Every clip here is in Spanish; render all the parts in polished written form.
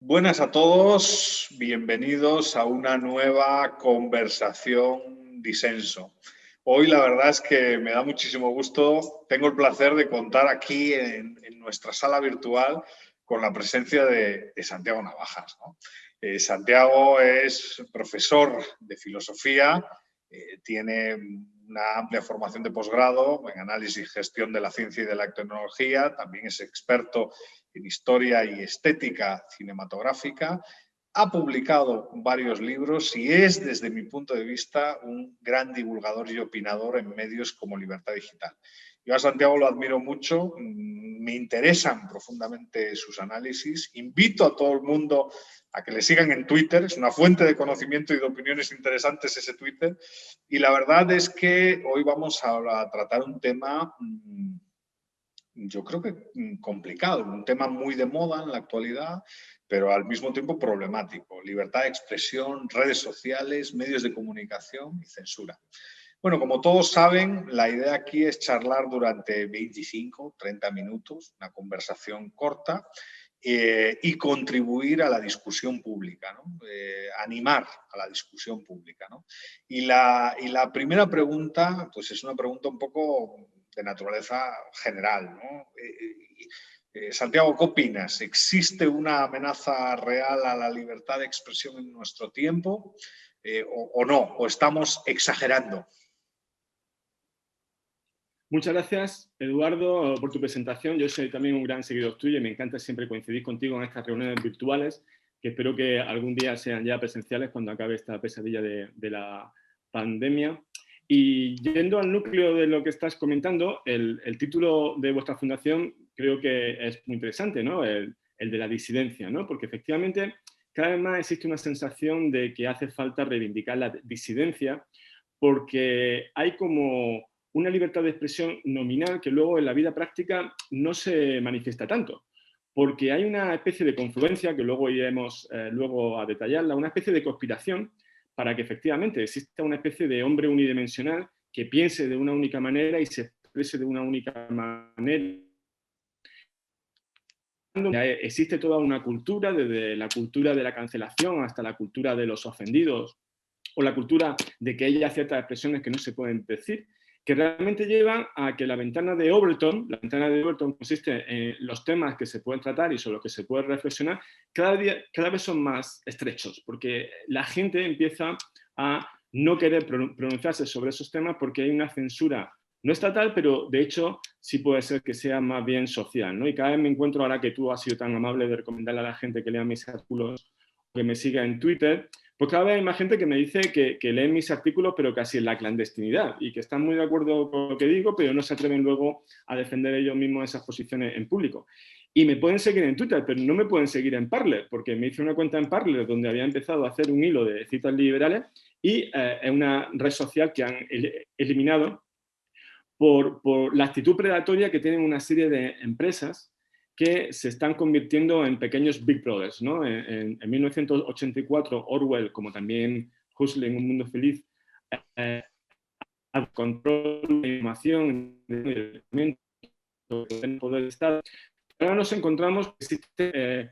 Buenas a todos, bienvenidos a una nueva conversación disenso. Hoy la verdad es que me da muchísimo gusto, tengo el placer de contar aquí en nuestra sala virtual con la presencia de Santiago Navajas, ¿no? Santiago es profesor de filosofía, tiene una amplia formación de posgrado en análisis y gestión de la ciencia y de la tecnología, también es experto en historia y estética cinematográfica, ha publicado varios libros y es, desde mi punto de vista, un gran divulgador y opinador en medios como Libertad Digital. Yo a Santiago lo admiro mucho, me interesan profundamente sus análisis, invito a todo el mundo a que le sigan en Twitter, es una fuente de conocimiento y de opiniones interesantes ese Twitter, y la verdad es que hoy vamos a tratar un tema yo creo que complicado, un tema muy de moda en la actualidad, pero al mismo tiempo problemático. Libertad de expresión, redes sociales, medios de comunicación y censura. Bueno, como todos saben, la idea aquí es charlar durante 25, 30 minutos, una conversación corta, y contribuir a la discusión pública, ¿no? Animar a la discusión pública, ¿no? Y la primera pregunta, pues es una pregunta un poco de naturaleza general, ¿no? Santiago, ¿qué opinas? ¿Existe una amenaza real a la libertad de expresión en nuestro tiempo o no? ¿O estamos exagerando? Muchas gracias, Eduardo, por tu presentación. Yo soy también un gran seguidor tuyo y me encanta siempre coincidir contigo en estas reuniones virtuales, que espero que algún día sean ya presenciales cuando acabe esta pesadilla de la pandemia. Y yendo al núcleo de lo que estás comentando, el título de vuestra fundación creo que es muy interesante, ¿no? El de la disidencia, ¿no? Porque efectivamente cada vez más existe una sensación de que hace falta reivindicar la disidencia porque hay como una libertad de expresión nominal que luego en la vida práctica no se manifiesta tanto, porque hay una especie de confluencia, que luego iremos luego a detallarla, una especie de conspiración para que efectivamente exista una especie de hombre unidimensional que piense de una única manera y se exprese de una única manera. Existe toda una cultura, desde la cultura de la cancelación hasta la cultura de los ofendidos, o la cultura de que haya ciertas expresiones que no se pueden decir, que realmente llevan a que la ventana de Overton consiste en los temas que se pueden tratar y sobre los que se puede reflexionar, cada vez son más estrechos, porque la gente empieza a no querer pronunciarse sobre esos temas porque hay una censura no estatal, pero de hecho sí puede ser que sea más bien social, ¿no? Y cada vez me encuentro, ahora que tú has sido tan amable de recomendarle a la gente que lea mis artículos, que me siga en Twitter, pues cada vez hay más gente que me dice que leen mis artículos, pero casi en la clandestinidad, y que están muy de acuerdo con lo que digo, pero no se atreven luego a defender ellos mismos esas posiciones en público. Y me pueden seguir en Twitter, pero no me pueden seguir en Parler, porque me hice una cuenta en Parler donde había empezado a hacer un hilo de citas liberales y es una red social que han eliminado por la actitud predatoria que tienen una serie de empresas que se están convirtiendo en pequeños Big Brothers, ¿no? En 1984, Orwell, como también Huxley en Un Mundo Feliz, al control de la información, del poder del Estado. Ahora nos encontramos que existe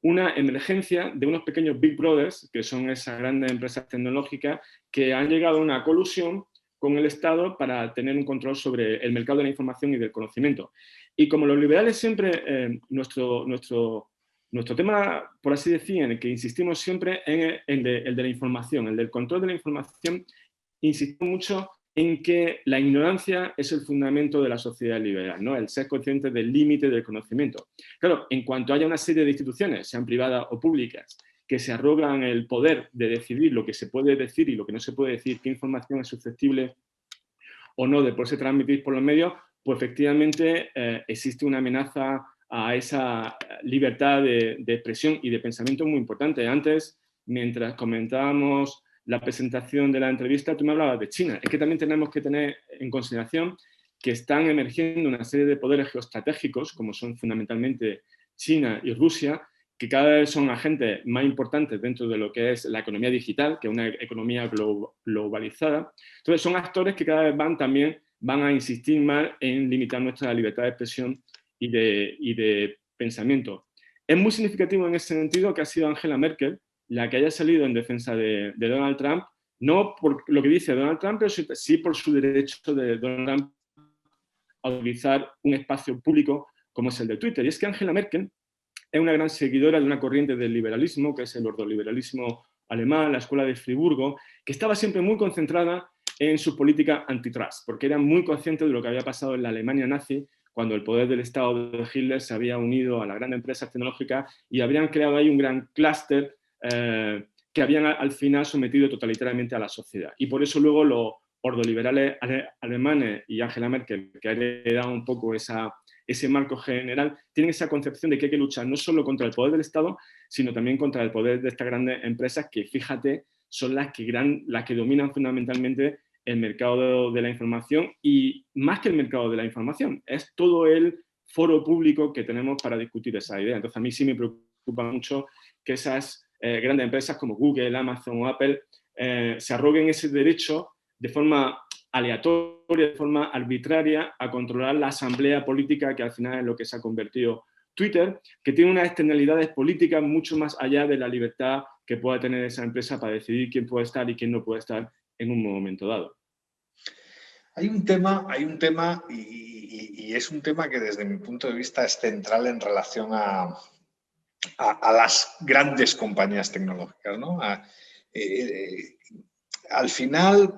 una emergencia de unos pequeños Big Brothers, que son esas grandes empresas tecnológicas, que han llegado a una colusión con el Estado para tener un control sobre el mercado de la información y del conocimiento. Y como los liberales siempre, nuestro tema, por así decir, en el que insistimos siempre en el de la información, el del control de la información, insistimos mucho en que la ignorancia es el fundamento de la sociedad liberal, ¿no? El ser consciente del límite del conocimiento. Claro, en cuanto haya una serie de instituciones, sean privadas o públicas, que se arrogan el poder de decidir lo que se puede decir y lo que no se puede decir, qué información es susceptible o no de poderse transmitir por los medios, pues efectivamente existe una amenaza a esa libertad de expresión y de pensamiento muy importante. Antes, mientras comentábamos la presentación de la entrevista, tú me hablabas de China. Es que también tenemos que tener en consideración que están emergiendo una serie de poderes geoestratégicos, como son fundamentalmente China y Rusia, que cada vez son agentes más importantes dentro de lo que es la economía digital, que es una economía globalizada. Entonces son actores que cada vez van a insistir más en limitar nuestra libertad de expresión y de pensamiento. es muy significativo en ese sentido que ha sido Angela Merkel la que haya salido en defensa de Donald Trump, no por lo que dice Donald Trump, pero sí por su derecho de Donald Trump a utilizar un espacio público como es el de Twitter. Y es que Angela Merkel es una gran seguidora de una corriente del liberalismo, que es el ordoliberalismo alemán, la escuela de Friburgo, que estaba siempre muy concentrada en su política antitrust, porque era muy consciente de lo que había pasado en la Alemania nazi, cuando el poder del Estado de Hitler se había unido a las grandes empresas tecnológicas y habrían creado ahí un gran clúster que habían al final sometido totalitariamente a la sociedad. Y por eso luego los ordoliberales alemanes y Angela Merkel, que ha heredado un poco ese marco general, tienen esa concepción de que hay que luchar no solo contra el poder del Estado, sino también contra el poder de estas grandes empresas que, fíjate, son las que dominan fundamentalmente el mercado de la información, y más que el mercado de la información, es todo el foro público que tenemos para discutir esa idea. Entonces, a mí sí me preocupa mucho que esas grandes empresas como Google, Amazon o Apple se arroguen ese derecho de forma aleatoria, de forma arbitraria, a controlar la asamblea política, que al final es lo que se ha convertido Twitter, que tiene unas externalidades políticas mucho más allá de la libertad que pueda tener esa empresa para decidir quién puede estar y quién no puede estar en un momento dado. Hay un tema y es un tema que desde mi punto de vista es central en relación a las grandes compañías tecnológicas, ¿no? Al final,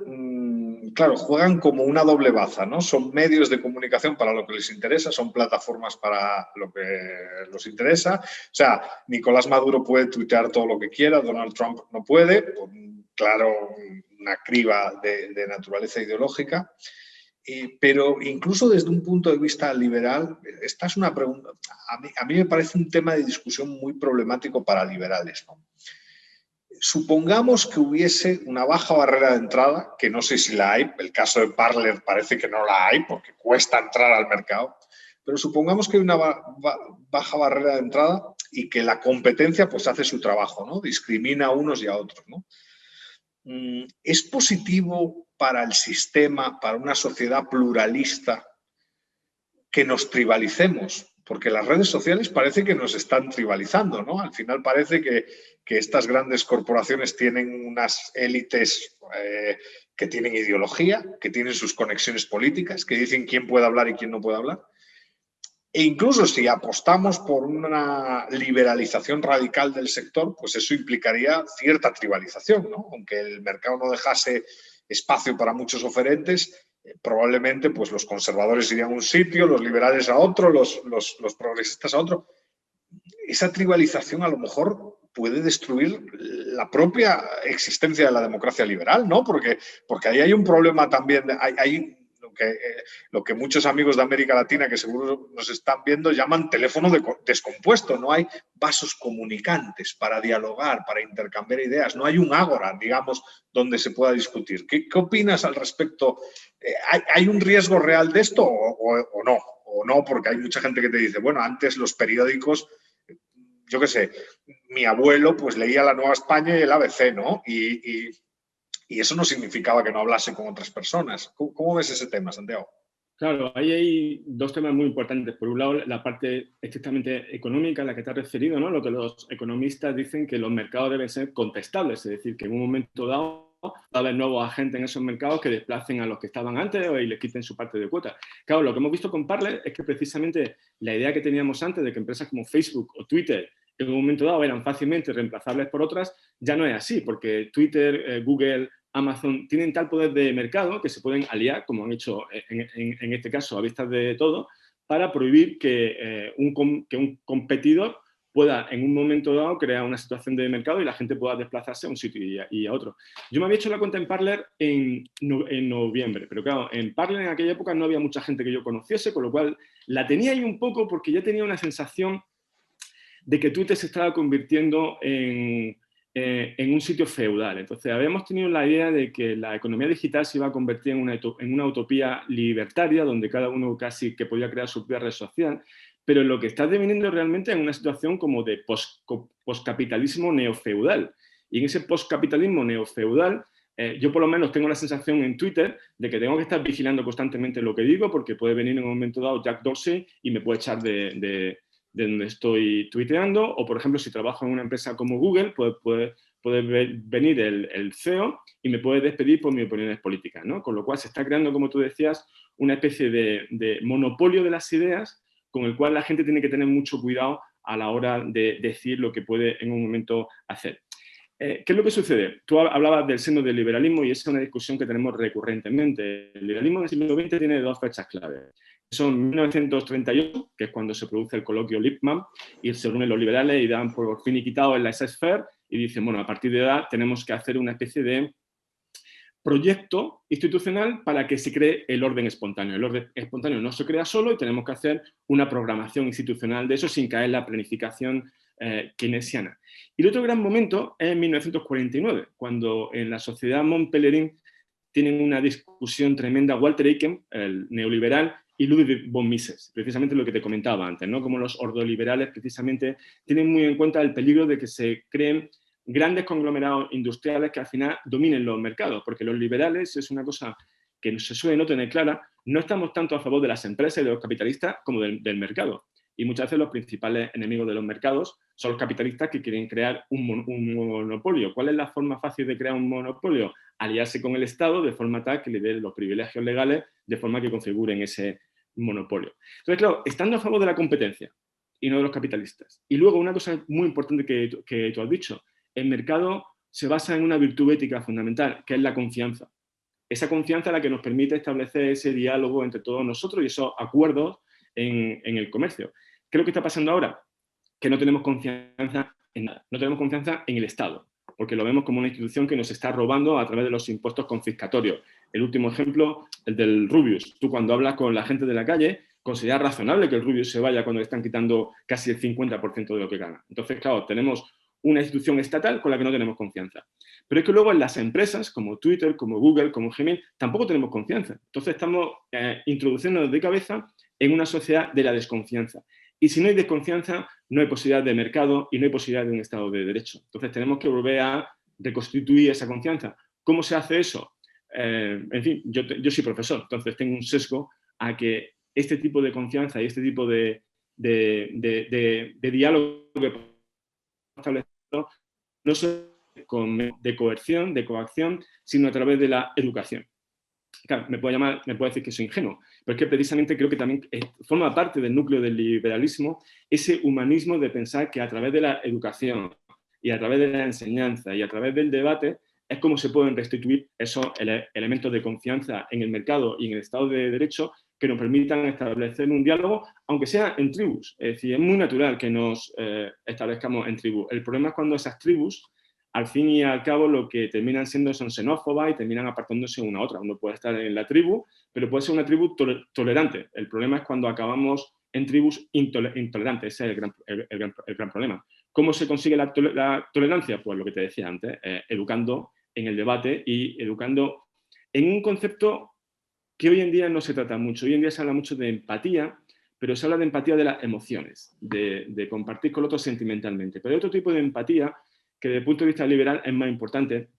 claro, juegan como una doble baza, ¿no? Son medios de comunicación para lo que les interesa, son plataformas para lo que les interesa. O sea, Nicolás Maduro puede tuitear todo lo que quiera, Donald Trump no puede, por, claro, una criba de naturaleza ideológica. Pero incluso desde un punto de vista liberal, esta es una pregunta, a mí me parece un tema de discusión muy problemático para liberales, ¿no? Supongamos que hubiese una baja barrera de entrada, que no sé si la hay, el caso de Parler parece que no la hay porque cuesta entrar al mercado, pero supongamos que hay una baja barrera de entrada y que la competencia pues hace su trabajo, ¿no? Discrimina a unos y a otros, ¿no? ¿Es positivo para el sistema, para una sociedad pluralista, que nos tribalicemos? Porque las redes sociales parece que nos están tribalizando, ¿no? Al final parece que estas grandes corporaciones tienen unas élites que tienen ideología, que tienen sus conexiones políticas, que dicen quién puede hablar y quién no puede hablar. E incluso si apostamos por una liberalización radical del sector, pues eso implicaría cierta tribalización, ¿no? Aunque el mercado no dejase espacio para muchos oferentes, probablemente pues los conservadores irían a un sitio, los liberales a otro, los progresistas a otro. Esa tribalización a lo mejor puede destruir la propia existencia de la democracia liberal, ¿no? Porque ahí hay un problema también, hay lo que muchos amigos de América Latina que seguro nos están viendo llaman teléfono descompuesto. No hay vasos comunicantes para dialogar, para intercambiar ideas. No hay un ágora, digamos, donde se pueda discutir. ¿Qué opinas al respecto? ¿Hay un riesgo real de esto o no? O no, porque hay mucha gente que te dice, bueno, antes los periódicos, yo qué sé, mi abuelo pues leía La Nueva España y el ABC, ¿no? Y eso no significaba que no hablase con otras personas. ¿Cómo ves ese tema, Santiago? Claro, ahí hay dos temas muy importantes. Por un lado, la parte estrictamente económica a la que te has referido, ¿no? Lo que los economistas dicen, que los mercados deben ser contestables, es decir, que en un momento dado va a haber nuevos agentes en esos mercados que desplacen a los que estaban antes y les quiten su parte de cuota. Claro, lo que hemos visto con Parler es que precisamente la idea que teníamos antes de que empresas como Facebook o Twitter en un momento dado eran fácilmente reemplazables por otras, ya no es así, porque Twitter, Google, Amazon tienen tal poder de mercado que se pueden aliar, como han hecho en este caso a vistas de todo, para prohibir que un competidor pueda en un momento dado crear una situación de mercado y la gente pueda desplazarse a un sitio y a otro. Yo me había hecho la cuenta en Parler en noviembre, pero claro, en Parler en aquella época no había mucha gente que yo conociese, con lo cual la tenía ahí un poco porque ya tenía una sensación de que Twitter se estaba convirtiendo en un sitio feudal. Entonces, habíamos tenido la idea de que la economía digital se iba a convertir en una utopía libertaria, donde cada uno casi que podía crear su propia red social, pero lo que está deviniendo realmente en una situación como de poscapitalismo neofeudal. Y en ese poscapitalismo neofeudal, yo por lo menos tengo la sensación en Twitter de que tengo que estar vigilando constantemente lo que digo, porque puede venir en un momento dado Jack Dorsey y me puede echar de de donde estoy tuiteando, o por ejemplo, si trabajo en una empresa como Google, pues puede venir el CEO y me puede despedir por mis opiniones políticas, ¿no? Con lo cual se está creando, como tú decías, una especie de monopolio de las ideas con el cual la gente tiene que tener mucho cuidado a la hora de decir lo que puede en un momento hacer. ¿Qué es lo que sucede? Tú hablabas del seno del liberalismo y esa es una discusión que tenemos recurrentemente. El liberalismo del siglo XX tiene dos fechas clave. Son 1938, que es cuando se produce el coloquio Lippmann, y se reúnen los liberales y dan por finiquitado el laissez-faire y dicen, bueno, a partir de ahora tenemos que hacer una especie de proyecto institucional para que se cree el orden espontáneo. El orden espontáneo no se crea solo y tenemos que hacer una programación institucional de eso sin caer en la planificación keynesiana. Y el otro gran momento es en 1949, cuando en la sociedad Mont-Pelerin tienen una discusión tremenda Walter Eichen, el neoliberal, y Ludwig von Mises, precisamente lo que te comentaba antes, ¿no? Como los ordoliberales precisamente tienen muy en cuenta el peligro de que se creen grandes conglomerados industriales que al final dominen los mercados, porque los liberales, es una cosa que se suele no tener clara, no estamos tanto a favor de las empresas y de los capitalistas como del mercado. Y muchas veces los principales enemigos de los mercados son los capitalistas que quieren crear un monopolio. ¿Cuál es la forma fácil de crear un monopolio? Aliarse con el Estado de forma tal que le dé los privilegios legales de forma que configuren ese monopolio. Entonces, claro, estando a favor de la competencia y no de los capitalistas. Y luego una cosa muy importante que tú has dicho, el mercado se basa en una virtud ética fundamental, que es la confianza. Esa confianza es la que nos permite establecer ese diálogo entre todos nosotros y esos acuerdos en el comercio. ¿Qué es lo que está pasando ahora? Que no tenemos confianza en nada. No tenemos confianza en el Estado, porque lo vemos como una institución que nos está robando a través de los impuestos confiscatorios. El último ejemplo, el del Rubius. Tú cuando hablas con la gente de la calle, consideras razonable que el Rubius se vaya cuando le están quitando casi el 50% de lo que gana. Entonces, claro, tenemos una institución estatal con la que no tenemos confianza. Pero es que luego en las empresas, como Twitter, como Google, como Gmail, tampoco tenemos confianza. Entonces estamos introduciéndonos de cabeza en una sociedad de la desconfianza. Y si no hay desconfianza, no hay posibilidad de mercado y no hay posibilidad de un Estado de Derecho. Entonces tenemos que volver a reconstituir esa confianza. ¿Cómo se hace eso? En fin, yo soy profesor, entonces tengo un sesgo a que este tipo de confianza y este tipo de diálogo que establecido no solo de coerción, de coacción, sino a través de la educación. Claro, me puede decir que soy ingenuo, pero es que precisamente creo que también forma parte del núcleo del liberalismo ese humanismo de pensar que a través de la educación y a través de la enseñanza y a través del debate es como se pueden restituir esos elementos de confianza en el mercado y en el Estado de Derecho que nos permitan establecer un diálogo, aunque sea en tribus. Es decir, es muy natural que nos establezcamos en tribus. El problema es cuando esas tribus, al fin y al cabo, lo que terminan siendo son xenófobas y terminan apartándose una a otra. Uno puede estar en la tribu, pero puede ser una tribu tolerante. El problema es cuando acabamos en tribus intolerantes. Ese es el gran problema. ¿Cómo se consigue la tolerancia? Pues lo que te decía antes, educando en el debate y educando en un concepto que hoy en día no se trata mucho. Hoy en día se habla mucho de empatía, pero se habla de empatía de las emociones, de compartir con el otro sentimentalmente. Pero hay otro tipo de empatía que desde el punto de vista liberal es más importante,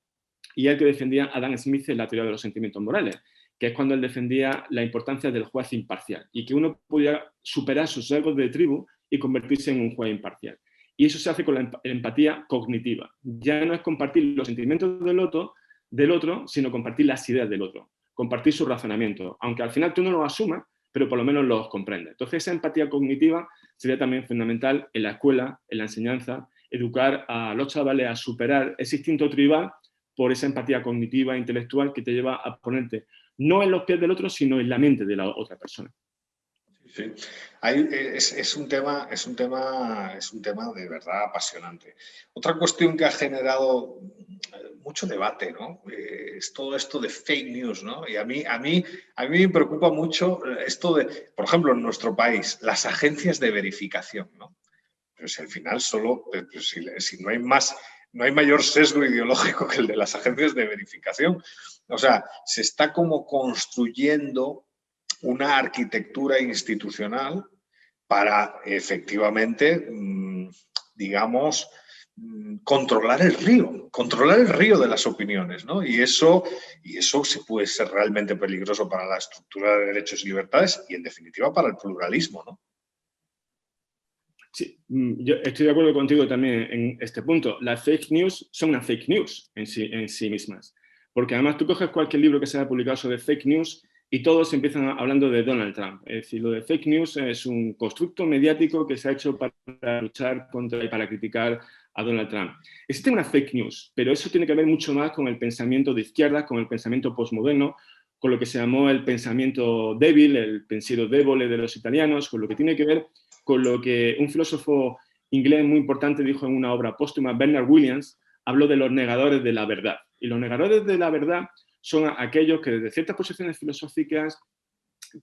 y es el que defendía Adam Smith en la teoría de los sentimientos morales, que es cuando él defendía la importancia del juez imparcial y que uno pudiera superar sus egos de tribu y convertirse en un juez imparcial. Y eso se hace con la empatía cognitiva. Ya no es compartir los sentimientos del otro, sino compartir las ideas del otro, compartir su razonamiento, aunque al final tú no lo asumas, pero por lo menos los comprendes. Entonces esa empatía cognitiva sería también fundamental en la escuela, en la enseñanza, educar a los chavales a superar ese instinto tribal por esa empatía cognitiva e intelectual que te lleva a ponerte no en los pies del otro, sino en la mente de la otra persona. Sí. Es un tema de verdad apasionante. Otra cuestión que ha generado mucho debate, ¿no? Es todo esto de fake news, ¿no? Y a mí me preocupa mucho esto de, por ejemplo, en nuestro país, las agencias de verificación, ¿no? Pero si al final solo, si no hay mayor sesgo ideológico que el de las agencias de verificación. O sea, se está como construyendo una arquitectura institucional para efectivamente, digamos, controlar el río de las opiniones, ¿no? Y eso sí puede ser realmente peligroso para la estructura de derechos y libertades y, en definitiva, para el pluralismo, ¿no? Sí, yo estoy de acuerdo contigo también en este punto. Las fake news son unas fake news en sí mismas. Porque además tú coges cualquier libro que se haya publicado sobre fake news y todos empiezan hablando de Donald Trump. Es decir, lo de fake news es un constructo mediático que se ha hecho para luchar contra y para criticar a Donald Trump. Existe una fake news, pero eso tiene que ver mucho más con el pensamiento de izquierda, con el pensamiento postmoderno, con lo que se llamó el pensamiento débil, el pensiero débole de los italianos, con lo que tiene que ver con lo que un filósofo inglés muy importante dijo en una obra póstuma, Bernard Williams, habló de los negadores de la verdad. Y los negadores de la verdad son aquellos que desde ciertas posiciones filosóficas,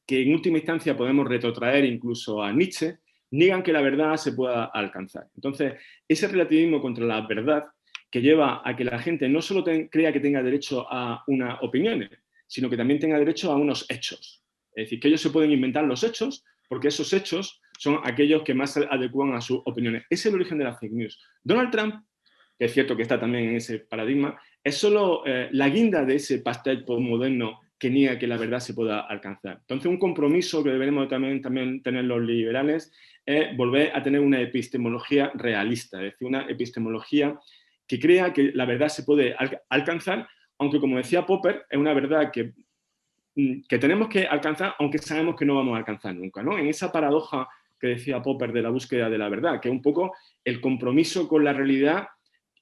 que en última instancia podemos retrotraer incluso a Nietzsche, niegan que la verdad se pueda alcanzar. Entonces, ese relativismo contra la verdad que lleva a que la gente no solo crea que tenga derecho a unas opiniones, sino que también tenga derecho a unos hechos. Es decir, que ellos se pueden inventar los hechos porque esos hechos son aquellos que más se adecúan a sus opiniones. Ese es el origen de las fake news. Donald Trump, que es cierto que está también en ese paradigma, es solo la guinda de ese pastel postmoderno que niega que la verdad se pueda alcanzar. Entonces, un compromiso que deberemos también tener los liberales es volver a tener una epistemología realista, es decir, una epistemología que crea que la verdad se puede alcanzar, aunque, como decía Popper, es una verdad que tenemos que alcanzar, aunque sabemos que no vamos a alcanzar nunca, ¿no? En esa paradoja que decía Popper de la búsqueda de la verdad, que es un poco el compromiso con la realidad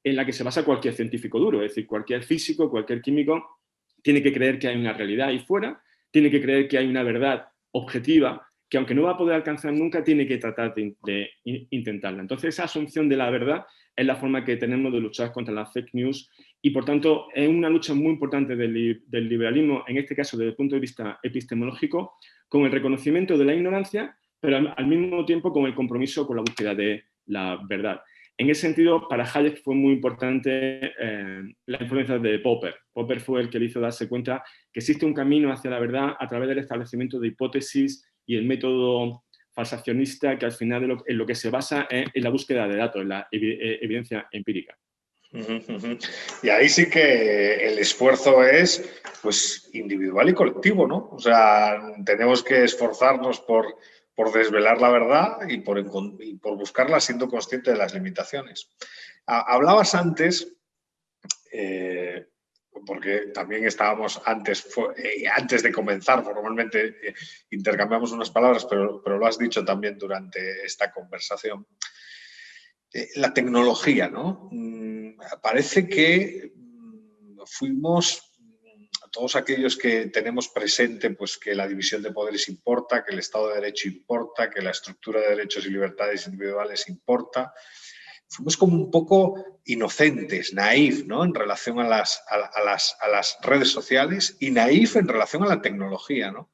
en la que se basa cualquier científico duro, es decir, cualquier físico, cualquier químico tiene que creer que hay una realidad ahí fuera, tiene que creer que hay una verdad objetiva, que aunque no va a poder alcanzar nunca, tiene que tratar de intentarla. Entonces, esa asunción de la verdad es la forma que tenemos de luchar contra las fake news y, por tanto, es una lucha muy importante del liberalismo, en este caso desde el punto de vista epistemológico, con el reconocimiento de la ignorancia, pero al mismo tiempo con el compromiso con la búsqueda de la verdad. En ese sentido, para Hayek fue muy importante la influencia de Popper. Popper fue el que le hizo darse cuenta que existe un camino hacia la verdad a través del establecimiento de hipótesis y el método falsacionista, que al final en lo que se basa es en la búsqueda de datos, en la evidencia empírica. Y ahí sí que el esfuerzo es pues individual y colectivo, ¿no? O sea, tenemos que esforzarnos por desvelar la verdad y por buscarla siendo consciente de las limitaciones. Hablabas antes, porque también estábamos antes de comenzar, formalmente intercambiamos unas palabras, pero lo has dicho también durante esta conversación. La tecnología, ¿no? Parece que fuimos todos aquellos que tenemos presente pues, que la división de poderes importa, que el Estado de Derecho importa, que la estructura de derechos y libertades individuales importa. Fuimos como un poco inocentes, naif, ¿no? En relación a las redes sociales y naif en relación a la tecnología, ¿no?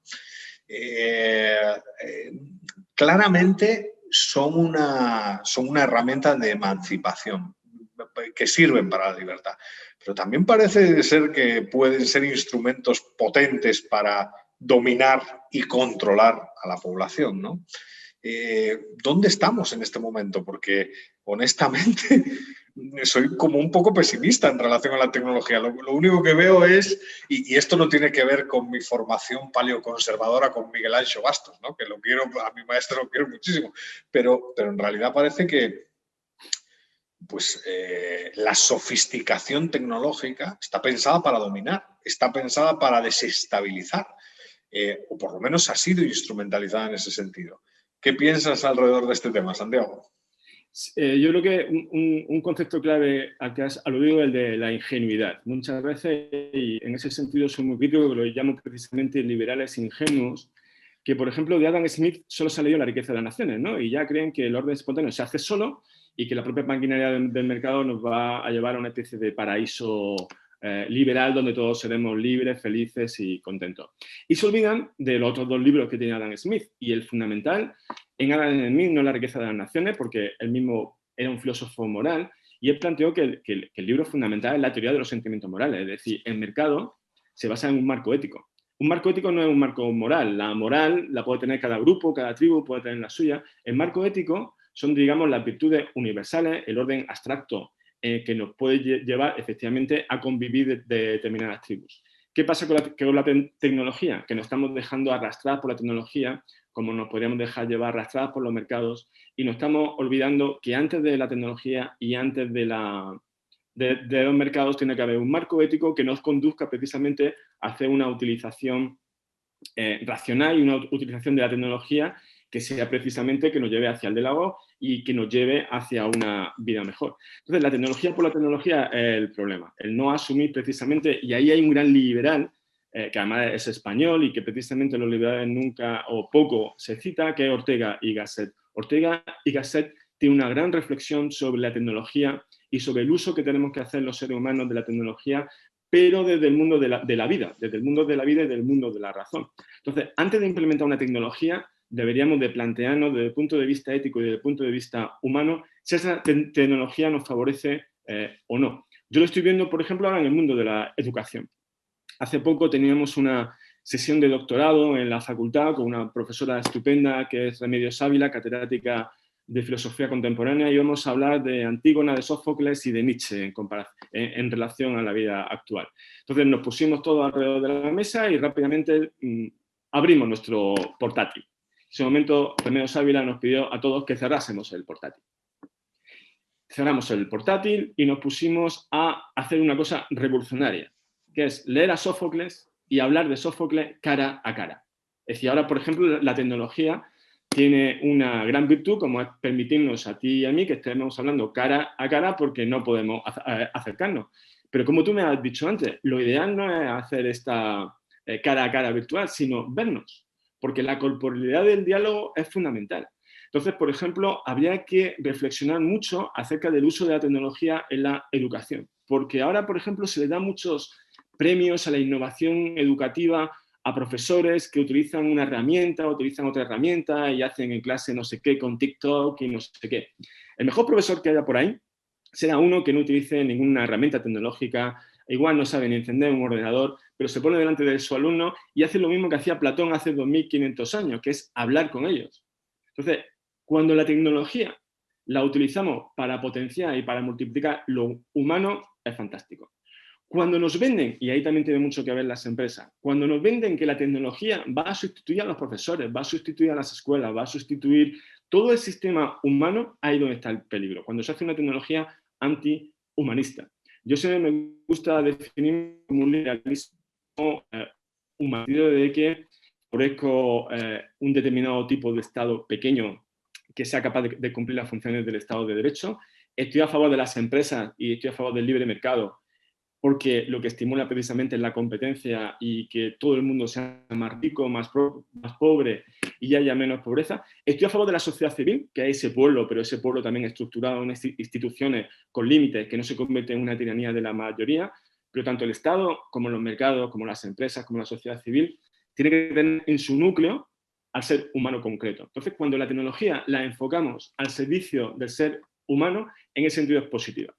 Claramente son una herramienta de emancipación que sirven para la libertad. Pero también parece ser que pueden ser instrumentos potentes para dominar y controlar a la población, ¿no? ¿Dónde estamos en este momento? Porque, honestamente, soy como un poco pesimista en relación a la tecnología. Lo único que veo es, y esto no tiene que ver con mi formación paleoconservadora con Miguel Anxo Bastos, ¿no? Que a mi maestro lo quiero muchísimo, pero en realidad parece que pues la sofisticación tecnológica está pensada para dominar, está pensada para desestabilizar, o por lo menos ha sido instrumentalizada en ese sentido. ¿Qué piensas alrededor de este tema, Santiago? Yo creo que un concepto clave al que has aludido es el de la ingenuidad. Muchas veces, y en ese sentido soy muy crítico, que lo llamo precisamente liberales ingenuos, que por ejemplo de Adam Smith solo se ha leído La riqueza de las naciones, ¿no? Y ya creen que el orden espontáneo se hace solo y que la propia maquinaria del mercado nos va a llevar a una especie de paraíso liberal donde todos seremos libres, felices y contentos. Y se olvidan de los otros dos libros que tiene Adam Smith. Y el fundamental en Adam Smith no es La riqueza de las naciones, porque él mismo era un filósofo moral, y él planteó que el libro fundamental es la teoría de los sentimientos morales. Es decir, el mercado se basa en un marco ético. Un marco ético no es un marco moral. La moral la puede tener cada grupo, cada tribu puede tener la suya. El marco ético son, digamos, las virtudes universales, el orden abstracto que nos puede llevar efectivamente a convivir de determinadas tribus. ¿Qué pasa con la tecnología? Que nos estamos dejando arrastrar por la tecnología como nos podríamos dejar llevar arrastradas por los mercados, y nos estamos olvidando que antes de la tecnología y antes de los mercados tiene que haber un marco ético que nos conduzca precisamente a hacer una utilización racional y una utilización de la tecnología que sea precisamente que nos lleve hacia el diálogo y que nos lleve hacia una vida mejor. Entonces, la tecnología por la tecnología es el problema, el no asumir precisamente, y ahí hay un gran liberal, que además es español y que precisamente los liberales nunca o poco se cita, que es Ortega y Gasset. Ortega y Gasset tienen una gran reflexión sobre la tecnología y sobre el uso que tenemos que hacer los seres humanos de la tecnología, pero desde el mundo de la vida, desde el mundo de la vida y del mundo de la razón. Entonces, antes de implementar una tecnología, deberíamos de plantearnos desde el punto de vista ético y desde el punto de vista humano si esa tecnología nos favorece o no. Yo lo estoy viendo, por ejemplo, ahora en el mundo de la educación. Hace poco teníamos una sesión de doctorado en la facultad con una profesora estupenda que es Remedios Ávila, catedrática de filosofía contemporánea, y vamos a hablar de Antígona, de Sófocles y de Nietzsche en relación a la vida actual. Entonces nos pusimos todos alrededor de la mesa y rápidamente abrimos nuestro portátil. En ese momento Remedios Ávila nos pidió a todos que cerrásemos el portátil. Cerramos el portátil y nos pusimos a hacer una cosa revolucionaria, que es leer a Sófocles y hablar de Sófocles cara a cara. Es decir, ahora, por ejemplo, la tecnología tiene una gran virtud, como es permitirnos a ti y a mí que estemos hablando cara a cara porque no podemos acercarnos. Pero como tú me has dicho antes, lo ideal no es hacer esta cara a cara virtual, sino vernos, porque la corporalidad del diálogo es fundamental. Entonces, por ejemplo, habría que reflexionar mucho acerca del uso de la tecnología en la educación, porque ahora, por ejemplo, se le dan muchos premios a la innovación educativa a profesores que utilizan una herramienta, utilizan otra herramienta y hacen en clase no sé qué con TikTok y no sé qué. El mejor profesor que haya por ahí será uno que no utilice ninguna herramienta tecnológica, igual no sabe ni encender un ordenador, pero se pone delante de su alumno y hace lo mismo que hacía Platón hace 2500 años, que es hablar con ellos. Entonces, cuando la tecnología la utilizamos para potenciar y para multiplicar lo humano, es fantástico. Cuando nos venden, y ahí también tiene mucho que ver las empresas, cuando nos venden que la tecnología va a sustituir a los profesores, va a sustituir a las escuelas, va a sustituir todo el sistema humano, ahí donde está el peligro. Cuando se hace una tecnología antihumanista. Yo siempre me gusta definir como un liberalismo humanista de que favorezco un determinado tipo de Estado pequeño que sea capaz de cumplir las funciones del Estado de Derecho. Estoy a favor de las empresas y estoy a favor del libre mercado, porque lo que estimula precisamente es la competencia y que todo el mundo sea más rico, más pobre y haya menos pobreza. Estoy a favor de la sociedad civil, que es ese pueblo, pero ese pueblo también estructurado en instituciones con límites, que no se convierte en una tiranía de la mayoría, pero tanto el Estado como los mercados, como las empresas, como la sociedad civil, tiene que tener en su núcleo al ser humano concreto. Entonces, cuando la tecnología la enfocamos al servicio del ser humano, en ese sentido es positiva.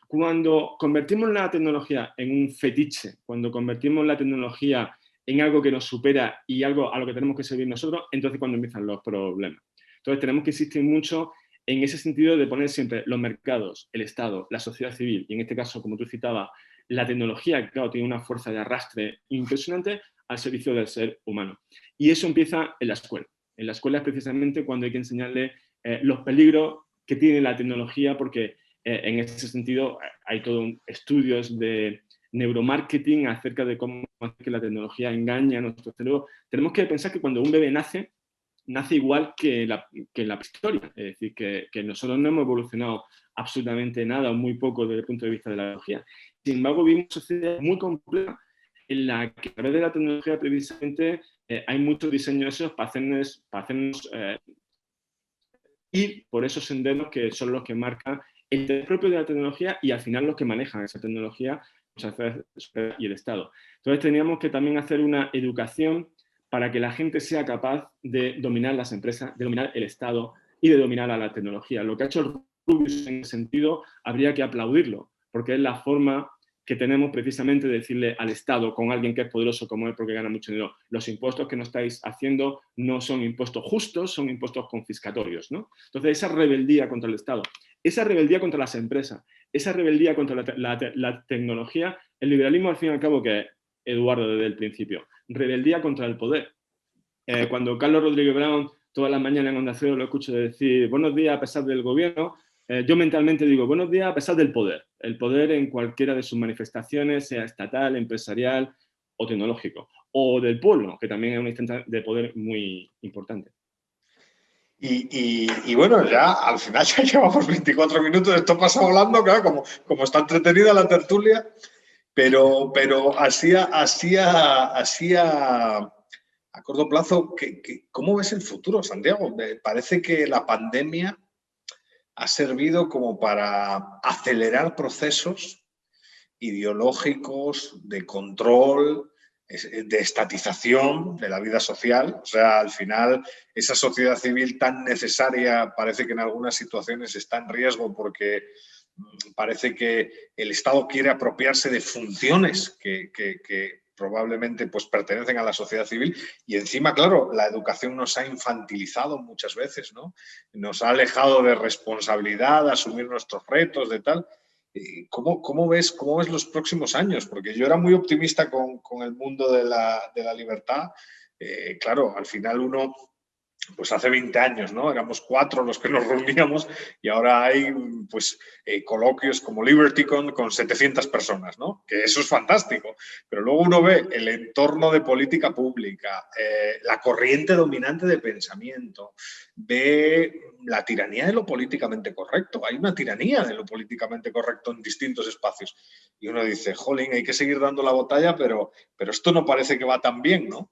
Cuando convertimos la tecnología en un fetiche, cuando convertimos la tecnología en algo que nos supera y algo a lo que tenemos que servir nosotros, entonces cuando empiezan los problemas. Entonces tenemos que insistir mucho en ese sentido de poner siempre los mercados, el Estado, la sociedad civil, y en este caso, como tú citabas, la tecnología, que claro, tiene una fuerza de arrastre impresionante al servicio del ser humano. Y eso empieza en la escuela. En la escuela es precisamente cuando hay que enseñarle los peligros que tiene la tecnología, porque en ese sentido hay todos estudios de neuromarketing acerca de cómo que la tecnología engaña a nuestro cerebro. Tenemos que pensar que cuando un bebé nace igual que en la prehistoria. Es decir, que nosotros no hemos evolucionado absolutamente nada o muy poco desde el punto de vista de la tecnología. Sin embargo, vivimos una sociedad muy compleja en la que a través de la tecnología precisamente hay muchos diseños esos para hacernos ir por esos senderos que son los que marcan el interés propio de la tecnología y al final los que manejan esa tecnología y el Estado. Entonces teníamos que también hacer una educación para que la gente sea capaz de dominar las empresas, de dominar el Estado y de dominar a la tecnología. Lo que ha hecho el Rubius en ese sentido habría que aplaudirlo, porque es la forma que tenemos precisamente de decirle al Estado, con alguien que es poderoso como él porque gana mucho dinero, los impuestos que no estáis haciendo no son impuestos justos, son impuestos confiscatorios, ¿no? Entonces, esa rebeldía contra el Estado, esa rebeldía contra las empresas, esa rebeldía contra la tecnología, el liberalismo al fin y al cabo que es, Eduardo, desde el principio, rebeldía contra el poder. Cuando Carlos Rodríguez Brown, todas las mañanas en Onda Cero, lo escucho decir buenos días a pesar del gobierno, yo mentalmente digo buenos días a pesar del poder. El poder en cualquiera de sus manifestaciones, sea estatal, empresarial o tecnológico. O del pueblo, que también es una instancia de poder muy importante. Y bueno, ya al final ya llevamos 24 minutos, esto pasa volando, claro, como está entretenida la tertulia, pero a corto plazo, ¿cómo ves el futuro, Santiago? Me parece que la pandemia ha servido como para acelerar procesos ideológicos, de control, de estatización de la vida social. O sea, al final, esa sociedad civil tan necesaria parece que en algunas situaciones está en riesgo porque parece que el Estado quiere apropiarse de funciones que probablemente pues, pertenecen a la sociedad civil y encima, claro, la educación nos ha infantilizado muchas veces, ¿no? Nos ha alejado de responsabilidad, de asumir nuestros retos, de tal. ¿Cómo ves los próximos años? Porque yo era muy optimista con el mundo de la libertad. Claro, al final uno, pues hace 20 años, ¿no? Éramos 4 los que nos reuníamos y ahora hay pues coloquios como LibertyCon con 700 personas, ¿no? Que eso es fantástico. Pero luego uno ve el entorno de política pública, la corriente dominante de pensamiento, ve la tiranía de lo políticamente correcto. Hay una tiranía de lo políticamente correcto en distintos espacios. Y uno dice, jolín, hay que seguir dando la batalla, pero esto no parece que va tan bien, ¿no?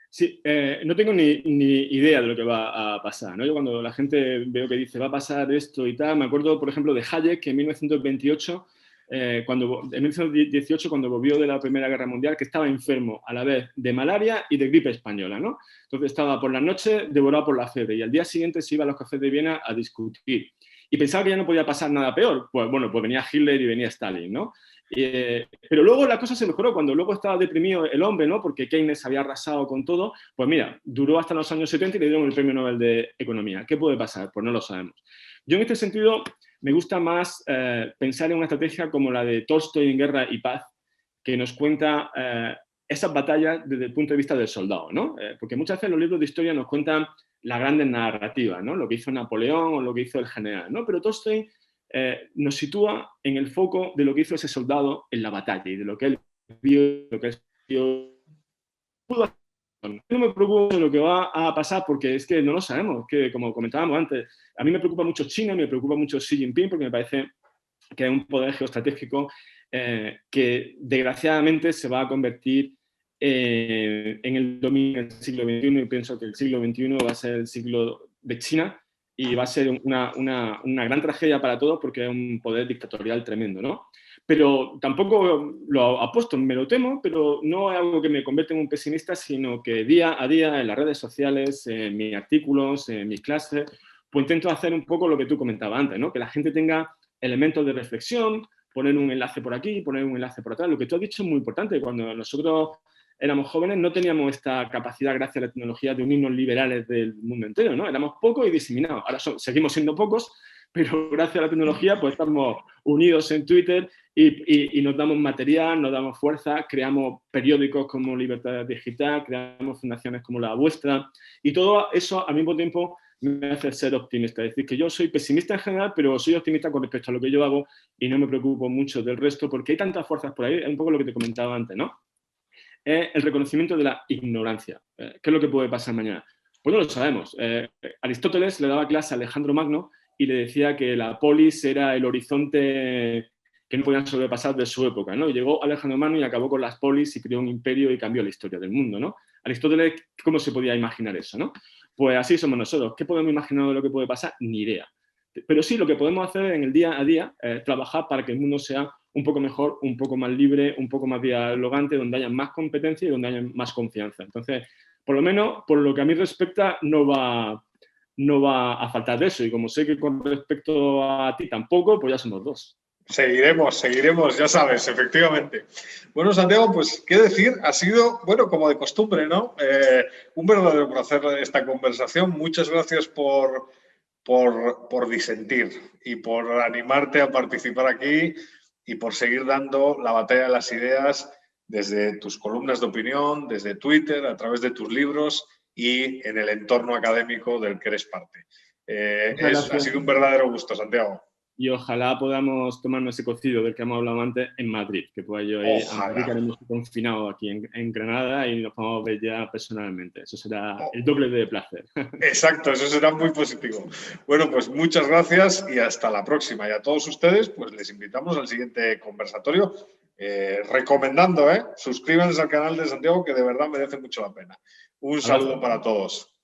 Sí, no tengo ni idea de lo que va a pasar, ¿no? Yo cuando la gente veo que dice va a pasar esto y tal, me acuerdo, por ejemplo, de Hayek, que en 1928, en 1918, cuando volvió de la Primera Guerra Mundial, que estaba enfermo a la vez de malaria y de gripe española, ¿no? Entonces estaba por la noche devorado por la fiebre y al día siguiente se iba a los cafés de Viena a discutir. Y pensaba que ya no podía pasar nada peor. Pues bueno, pues venía Hitler y venía Stalin, ¿no? Pero luego la cosa se mejoró, cuando luego estaba deprimido el hombre, ¿no? Porque Keynes había arrasado con todo, pues mira, duró hasta los años 70 y le dieron el premio Nobel de Economía. ¿Qué puede pasar? Pues no lo sabemos. Yo en este sentido me gusta más pensar en una estrategia como la de Tolstoy en Guerra y Paz, que nos cuenta esas batallas desde el punto de vista del soldado, ¿no? Porque muchas veces los libros de historia nos cuentan las grandes narrativas, ¿no? Lo que hizo Napoleón o lo que hizo el general, ¿no? Pero Tolstoy nos sitúa en el foco de lo que hizo ese soldado en la batalla y de lo que él vio, lo que él vio. No me preocupa de lo que va a pasar porque es que no lo sabemos, que como comentábamos antes, a mí me preocupa mucho China, me preocupa mucho Xi Jinping porque me parece que es un poder geoestratégico que desgraciadamente se va a convertir en el dominio del siglo XXI y pienso que el siglo XXI va a ser el siglo de China y va a ser una gran tragedia para todos porque es un poder dictatorial tremendo, ¿no? Pero tampoco lo apuesto, me lo temo, pero no es algo que me convierte en un pesimista, sino que día a día en las redes sociales, en mis artículos, en mis clases, pues intento hacer un poco lo que tú comentabas antes, ¿no? Que la gente tenga elementos de reflexión, poner un enlace por aquí, poner un enlace por atrás. Lo que tú has dicho es muy importante. Cuando nosotros éramos jóvenes no teníamos esta capacidad, gracias a la tecnología, de unirnos liberales del mundo entero, ¿no? Éramos pocos y diseminados. Ahora seguimos siendo pocos, pero gracias a la tecnología pues estamos unidos en Twitter y nos damos material, nos damos fuerza, creamos periódicos como Libertad Digital, creamos fundaciones como la vuestra y todo eso al mismo tiempo me hace ser optimista. Es decir, que yo soy pesimista en general, pero soy optimista con respecto a lo que yo hago y no me preocupo mucho del resto porque hay tantas fuerzas por ahí, es un poco lo que te comentaba antes, ¿no? Es el reconocimiento de la ignorancia. ¿Qué es lo que puede pasar mañana? Pues no lo sabemos. Aristóteles le daba clase a Alejandro Magno y le decía que la polis era el horizonte que no podían sobrepasar de su época, ¿no? Y llegó Alejandro Magno y acabó con las polis y creó un imperio y cambió la historia del mundo, ¿no? Aristóteles, ¿cómo se podía imaginar eso, no? Pues así somos nosotros. ¿Qué podemos imaginar de lo que puede pasar? Ni idea. Pero sí, lo que podemos hacer en el día a día es trabajar para que el mundo sea un poco mejor, un poco más libre, un poco más dialogante, donde haya más competencia y donde haya más confianza. Entonces, por lo menos, por lo que a mí respecta, no va a faltar de eso. Y como sé que con respecto a ti tampoco, pues ya somos dos. Seguiremos, ya sabes, efectivamente. Bueno, Santiago, pues, ¿qué decir? Ha sido, bueno, como de costumbre, ¿no? Un verdadero placer esta conversación. Muchas gracias por disentir y por animarte a participar aquí y por seguir dando la batalla de las ideas desde tus columnas de opinión, desde Twitter, a través de tus libros y en el entorno académico del que eres parte. Ha sido un verdadero gusto, Santiago. Y ojalá podamos tomarnos ese cocido del que hemos hablado antes en Madrid, que pueda yo ir a Madrid, que haremos confinado aquí en Granada y nos vamos a ver ya personalmente. Eso será el doble de placer. Exacto, eso será muy positivo. Bueno, pues muchas gracias y hasta la próxima. Y a todos ustedes, pues les invitamos al siguiente conversatorio, recomendando, suscríbanse al canal de Santiago, que de verdad merece mucho la pena. Un saludo para todos.